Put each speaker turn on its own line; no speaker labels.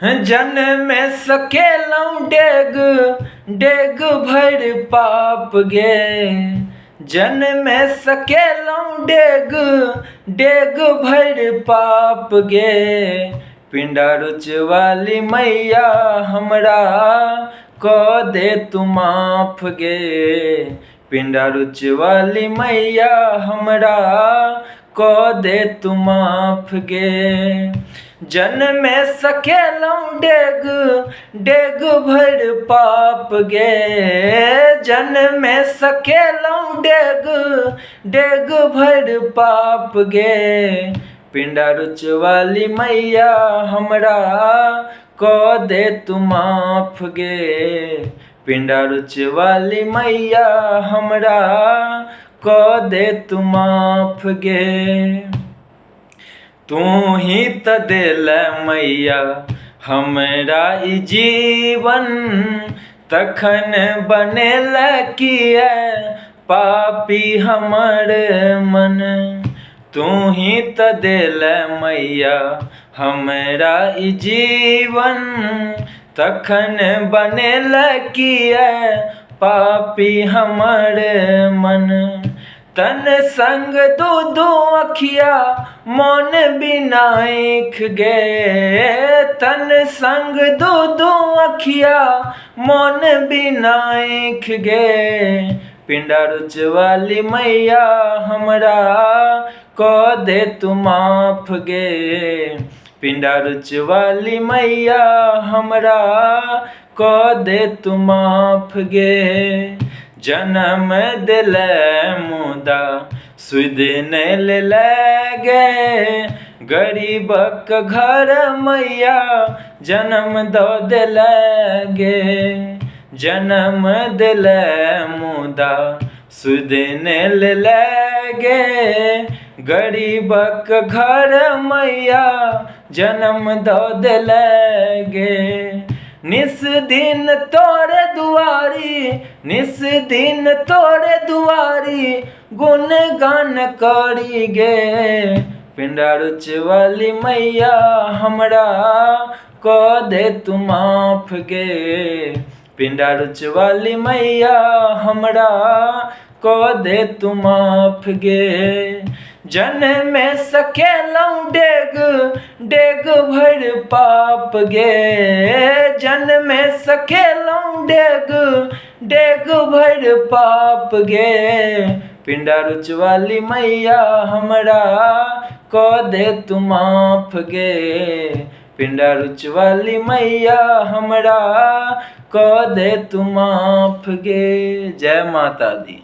जन्म सकेलौं डेग डेग भर पाप गे। जन्म सकेलौं डेग डेग भर पाप गे। पिंडा रुच वाली मैया हमरा क दे तू माफ गे। पिंडा रुच वाली मैया हमरा क दे तू माफ गे। जन्म सकेलौं डेग डेग भर पाप गे। जन्म सकेलौं डेग डेग भर पाप गे। पिंडा रुच वाली मैया हमरा क दे तू माफ गे। पिंडा रुच वाली मैया हमरा क दे तू माफ गे। तू ही त दिल मैया हमरा ई जीवन, तखन बनेल किया पापी हमर मन। तू ही त दिल मैया हमरा ई जीवन, तखन बनेल किया पापी हमर मन। तन संग दू अखिया मन बिना आँख गे। तन संग दू अखिया मन बिना आँख गे। पिंडा रुच वाली मैया हमरा क दे तू माफ गे। पिंडा रुच वाली मैया हमरा क दे तू माफ गे। जन्म दिल मुदा सुध नहीं ले गे। गरीबक घर मैया जन्म दो दिल गे। जन्म दिल मुदा सुध नहीं ले गे। गरीबक घर मैया जन्म दो दिल गे। निस दिन तोरे दुआरी, निस दिन तोरे दुआरी गुण गान करी गे। पिंडा रुच वाली मैया हमरा क दे तू माफ गे। पिंडा रुच वाली मैया हमरा क दे तू माफ गे। जन्म सकेलौं डेग डेग भर पाप गे। जन्म सकेलौं डेग डेग भर पाप गे। पिंडा रुच वाली मैया हमरा क दे तू माफ गे। पिंडा रुच वाली मैया हमरा क दे तू माफ गे। जय माता दी।